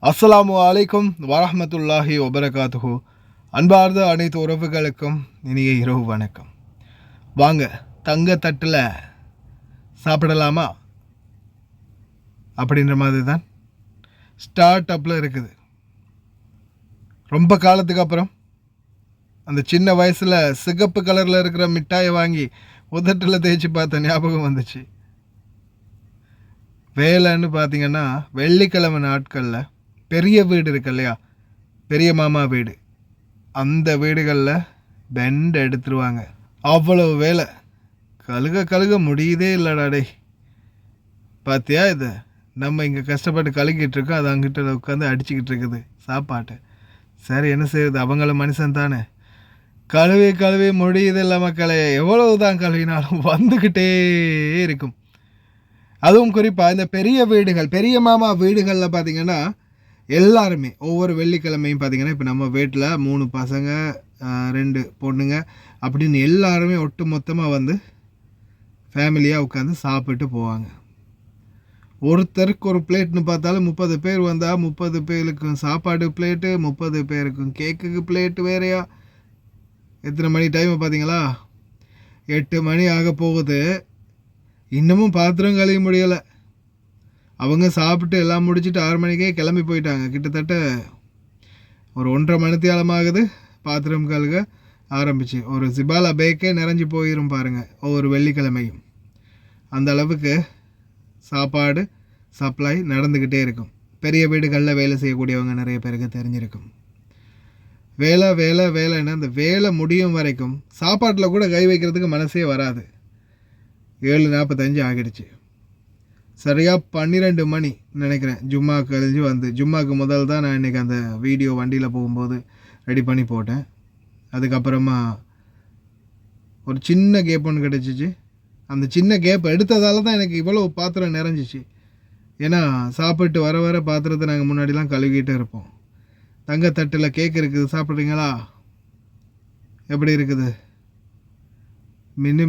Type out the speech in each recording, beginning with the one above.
அஸ்ஸலாமு அலைக்கும் வரஹ்மத்துல்லாஹி வபரகாத்துஹு. அன்பார்ந்த அனைத்து உறவுகளுக்கும் இனிய இரவு வணக்கம். வாங்க தங்க தட்டில் சாப்பிடலாமா அப்படின்ற மாதிரி தான் ஸ்டார்ட் அப்பில் இருக்குது. ரொம்ப காலத்துக்கு அப்புறம் அந்த சின்ன வயசில் சிகப்பு கலரில் இருக்கிற மிட்டாயை வாங்கி உதட்டில் தேய்ச்சி பார்த்த ஞாபகம் வந்துச்சு. வேலைன்னு பார்த்தீங்கன்னா வெள்ளிக்கிழமை நாட்களில் பெரிய வீடு இருக்கு இல்லையா, பெரிய மாமா வீடு, அந்த வீடுகளில் பெண்ட் எடுத்துருவாங்க. அவ்வளோ வேலை, கழுக முடியுதே இல்லைடா டே. பார்த்தியா இதை நம்ம இங்கே கஷ்டப்பட்டு கழுகிட்டு இருக்கோம், அது அங்கிட்ட உட்காந்து அடிச்சுக்கிட்டு இருக்குது சாப்பாட்டை. சரி என்ன செய்யுது, அவங்கள மனுஷன் தானே. கழுவி முடியுது இல்லை மக்களே. எவ்வளவு தான் கழுவினாலும் வந்துக்கிட்டே இருக்கும். அதுவும் குறிப்பாக இந்த பெரிய வீடுகள், பெரிய மாமா வீடுகளில் பார்த்திங்கன்னா எல்லாருமே ஒவ்வொரு வெள்ளிக்கிழமையும் பார்த்திங்கன்னா, இப்போ நம்ம வீட்டில் 3 பசங்க 2 பொண்ணுங்க அப்படின்னு எல்லாருமே ஒட்டு மொத்தமாக வந்து ஃபேமிலியாக உட்காந்து சாப்பிட்டு போவாங்க. ஒருத்தருக்கு ஒரு பிளேட்னு பார்த்தாலும் 30 பேர் வந்தால் 30 பேருக்கும் சாப்பாடு பிளேட்டு, 30 பேருக்கும் கேக்குக்கு பிளேட்டு வேறையா. எத்தனை மணி டைம் பார்த்தீங்களா? 8 மணி ஆக போகுது, இன்னமும் பாத்திரம் கழுவ முடியலை. அவங்க சாப்பிட்டு எல்லாம் முடிச்சுட்டு 6 மணிக்கே கிளம்பி போயிட்டாங்க. கிட்டத்தட்ட ஒரு 1.5 மணித்தியாலமாகுது பாத்திரம் கழுக ஆரம்பிச்சு. ஒரு ஜிபாலா பேக்கே நிறைஞ்சி போயிடும் பாருங்கள் ஒவ்வொரு வெள்ளிக்கிழமையும். அந்த அளவுக்கு சாப்பாடு சப்ளை நடந்துக்கிட்டே இருக்கும். பெரிய வீடுகளில் வேலை செய்யக்கூடியவங்க நிறைய பேருக்கு தெரிஞ்சிருக்கும். வேலைன்னா அந்த வேலை முடியும் வரைக்கும் சாப்பாட்டில் கூட கை வைக்கிறதுக்கு மனசே வராது. 7:45 ஆகிடுச்சு. சரியாக 12 மணி நினைக்கிறேன் ஜும்மா கழிஞ்சு வந்து. ஜும்மாவுக்கு முதல் தான் நான் இன்றைக்கி அந்த வீடியோ வண்டியில் போகும்போது ரெடி பண்ணி போட்டேன். அதுக்கப்புறமா ஒரு சின்ன கேப் ஒன்று கிடச்சிச்சு. அந்த சின்ன கேப் எடுத்ததால் தான் எனக்கு இவ்வளோ பாத்திரம் நிறைஞ்சிச்சு. ஏன்னா சாப்பிட்டு வர பாத்திரத்தை நாங்கள் முன்னாடிலாம் கழுவிக்கிட்டே இருப்போம். தங்கத்தட்டில் கேக் இருக்குது, சாப்பிட்றீங்களா? எப்படி இருக்குது? மின்னு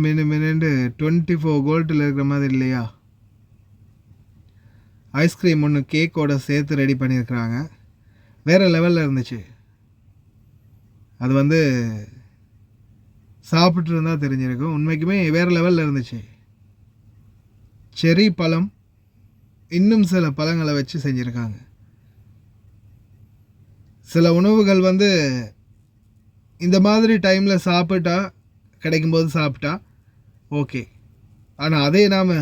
24 கோல்ட்டில் இருக்கிற மாதிரி இல்லையா? ஐஸ்கிரீம் ஒன்று கேக்கோட சேர்த்து ரெடி பண்ணியிருக்கிறாங்க. வேறு லெவலில் இருந்துச்சு. அது வந்து சாப்பிட்டு இருந்தால் தெரிஞ்சிருக்கும். உண்மைக்குமே வேறு லெவலில் இருந்துச்சு. செரி பழம், இன்னும் சில பழங்களை வச்சு செஞ்சுருக்காங்க. சில உணவுகள் வந்து இந்த மாதிரி டைமில் சாப்பிட்டா, கிடைக்கும்போது சாப்பிட்டா ஓகே. ஆனால் அதே நாம்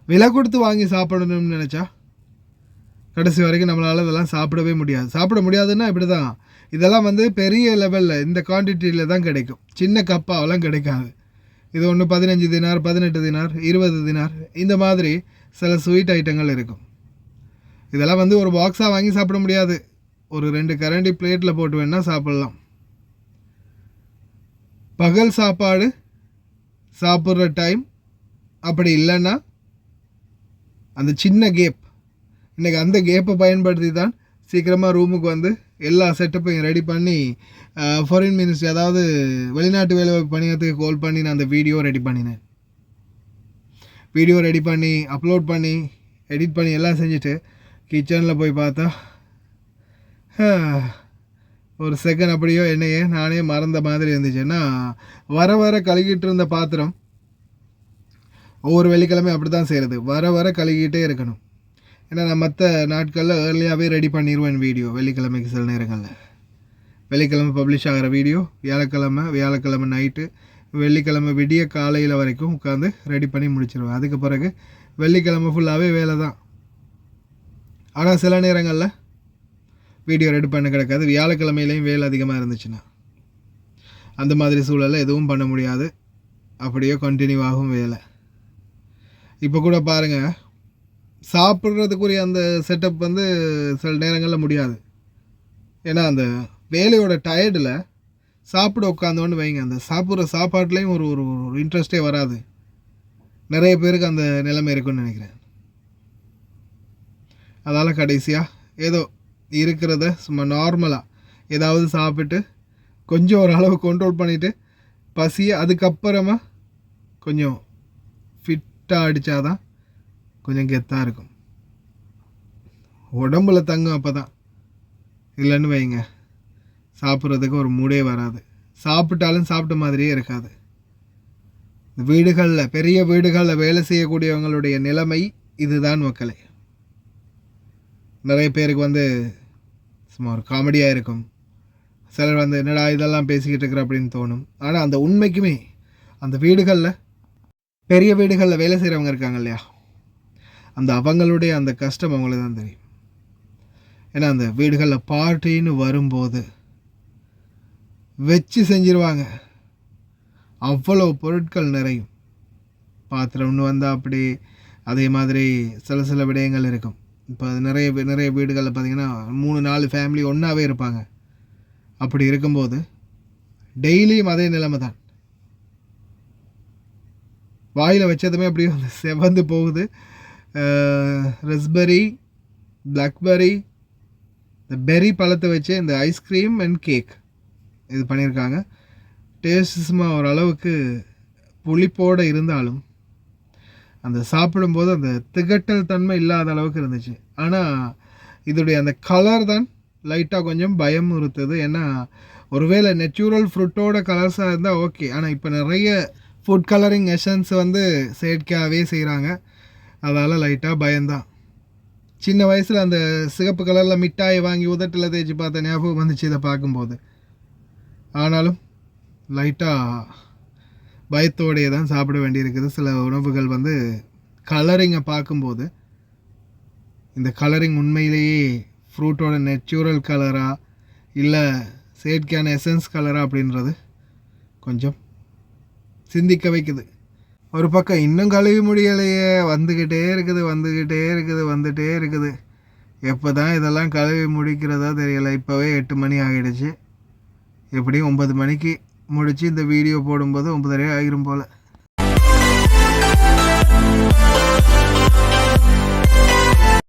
விலை கொடுத்து வாங்கி சாப்பிடணும்னு நினச்சா கடைசி வரைக்கும் நம்மளால் இதெல்லாம் சாப்பிடவே முடியாது. சாப்பிட முடியாதுன்னா இப்படி தான். இதெல்லாம் வந்து பெரிய லெவலில் இந்த குவான்டிட்டியில் தான் கிடைக்கும். சின்ன கப்பாவெல்லாம் கிடைக்காது. இது ஒன்று 15 தினார், 18 தினார், 20 தினார், இந்த மாதிரி சில ஸ்வீட் ஐட்டங்கள் இருக்கும். இதெல்லாம் வந்து ஒரு பாக்ஸாக வாங்கி சாப்பிட முடியாது. ஒரு 2 கரண்டி பிளேட்டில் போட்டு வேணால் சாப்பிட்லாம். பகல் சாப்பாடு சாப்பிட்ற டைம் அப்படி இல்லைன்னா அந்த சின்ன கேப், இன்றைக்கி அந்த கேப்பை பயன்படுத்தி தான் சீக்கிரமாக ரூமுக்கு வந்து எல்லா செட்டப்பையும் ரெடி பண்ணி ஃபாரின் மினிஸ்ட்ரி, அதாவது வெளிநாட்டு வேலைவாய்ப்பு பணியத்துக்கு கால் பண்ணி நான் அந்த வீடியோ ரெடி பண்ணினேன். வீடியோ ரெடி பண்ணி அப்லோட் பண்ணி எடிட் பண்ணி எல்லாம் செஞ்சுட்டு கிச்சனில் போய் பார்த்தா ஒரு செகண்ட் அப்படியோ என்னையே நானே மறந்த மாதிரி இருந்துச்சுன்னா, வர கழுகிட்டு இருந்த பாத்திரம் ஒவ்வொரு வெள்ளிக்கிழமை அப்படி தான் செய்கிறது. வர கழுகிட்டே இருக்கணும். ஏன்னா நான் மற்ற நாட்களில் ஏர்லியாகவே ரெடி பண்ணிடுவேன் வீடியோ. வெள்ளிக்கிழமைக்கு சில நேரங்களில் வெள்ளிக்கிழமை பப்ளிஷ் ஆகிற வீடியோ வியாழக்கிழமை நைட்டு, வெள்ளிக்கிழமை விடிய காலையில் வரைக்கும் உட்காந்து ரெடி பண்ணி முடிச்சிடுவேன். அதுக்கு பிறகு வெள்ளிக்கிழமை ஃபுல்லாகவே வேலை தான். ஆனால் சில நேரங்களில் வீடியோ ரெடி பண்ண கிடக்காது. வியாழக்கிழமையிலையும் வேலை அதிகமாக இருந்துச்சுன்னா அந்த மாதிரி சூழலில் எதுவும் பண்ண முடியாது. அப்படியே கண்டினியூ ஆகும் வேலை. இப்போ கூட பாருங்கள், சாப்பிட்றதுக்குரிய அந்த செட்டப் வந்து சில நேரங்களில் முடியாது. ஏன்னா அந்த வேலையோட டயர்டில் சாப்பிட உட்காந்தோன்னு வைங்க, அந்த சாப்பிட்ற சாப்பாட்லேயும் ஒரு ஒரு இன்ட்ரெஸ்டே வராது. நிறைய பேருக்கு அந்த நிலைமை இருக்குன்னு நினைக்கிறேன். அதனால் கடைசியாக ஏதோ இருக்கிறத சும்மா நார்மலாக ஏதாவது சாப்பிட்டு கொஞ்சம் ஓரளவு கண்ட்ரோல் பண்ணிவிட்டு பசியை அதுக்கப்புறமா கொஞ்சம் ஃபிட்டாக அடித்தாதான் கொஞ்சம் கெத்தாக இருக்கும். உடம்புல தங்கும். அப்போ தான் இல்லைன்னு வைங்க, சாப்பிட்றதுக்கு ஒரு மூடே வராது. சாப்பிட்டாலும் சாப்பிட்ட மாதிரியே இருக்காது. வீடுகளில், பெரிய வீடுகளில் வேலை செய்யக்கூடியவங்களுடைய நிலைமை இதுதான் மக்களே. நிறைய பேருக்கு வந்து சும்மா ஒரு காமெடியாக இருக்கும். சிலர் வந்து என்னடா இதெல்லாம் பேசிக்கிட்டு இருக்கிற அப்படின்னு தோணும். ஆனால் அந்த உண்மைக்குமே அந்த வீடுகளில், பெரிய வீடுகளில் வேலை செய்கிறவங்க இருக்காங்க இல்லையா, அந்த அவங்களுடைய அந்த கஷ்டம் அவங்களுக்கு தான் தெரியும். ஏன்னா அந்த வீடுகளில் பார்ட்டின்னு வரும்போது வச்சு செஞ்சிருவாங்க. அவ்வளோ பொருட்கள் நிறையும். பாத்திரம் ஒன்று வந்தால் அப்படி, அதே மாதிரி சில விடயங்கள் இருக்கும். இப்போ அது நிறைய வீடுகளில் பார்த்திங்கன்னா 3-4 ஃபேமிலி ஒன்றாவே இருப்பாங்க. அப்படி இருக்கும்போது டெய்லியும் அதே நிலைமை தான். வாயில் வச்சதுமே அப்படியே வந்து செவந்து போகுது. ரஸ்பெரி, பிளாக்பெரி, இந்த பெரி பழத்தை வச்சு இந்த ஐஸ்கிரீம் அண்ட் கேக் இது பண்ணியிருக்காங்க. டேஸ்ட் சும்மா ஓரளவுக்கு புளிப்போடு இருந்தாலும் அந்த சாப்பிடும்போது அந்த திகட்டல் தன்மை இல்லாத அளவுக்கு இருந்துச்சு. ஆனால் இதோடைய அந்த கலர் தான் லைட்டாக கொஞ்சம் பயமுறுத்துது. ஏன்னா ஒருவேளை நேச்சுரல் ஃப்ரூட்டோட கலர்ஸாக இருந்தால் ஓகே. ஆனால் இப்போ நிறைய ஃபுட் கலரிங் எசன்ஸ் வந்து செயற்கையாகவே செய்கிறாங்க. அதால் லைட்டாக பயம்தான். சின்ன வயசில் அந்த சிகப்பு கலரில் மிட்டாயை வாங்கி உதட்டில் தேய்ச்சி பார்த்த ஞாபகம் வந்துச்சு இதை பார்க்கும்போது. ஆனாலும் லைட்டாக பயத்தோடையே தான் சாப்பிட வேண்டியிருக்குது. சில உணவுகள் வந்து கலரிங்கை பார்க்கும்போது இந்த கலரிங் உண்மையிலேயே ஃப்ரூட்டோட நேச்சுரல் கலரா இல்லை செயற்கையான எசன்ஸ் கலரா அப்படின்றது கொஞ்சம் சிந்திக்க வைக்குது. ஒரு பக்கம் இன்னும் கழுவி முடியலையே, வந்துக்கிட்டே இருக்குது. எப்போ தான் இதெல்லாம் கழுவி முடிக்கிறதா தெரியலை. இப்போவே 8 மணி ஆகிடுச்சு. எப்படியும் 9 மணிக்கு முடித்து இந்த வீடியோ போடும்போது 9:30 ஆகிரும் போல்.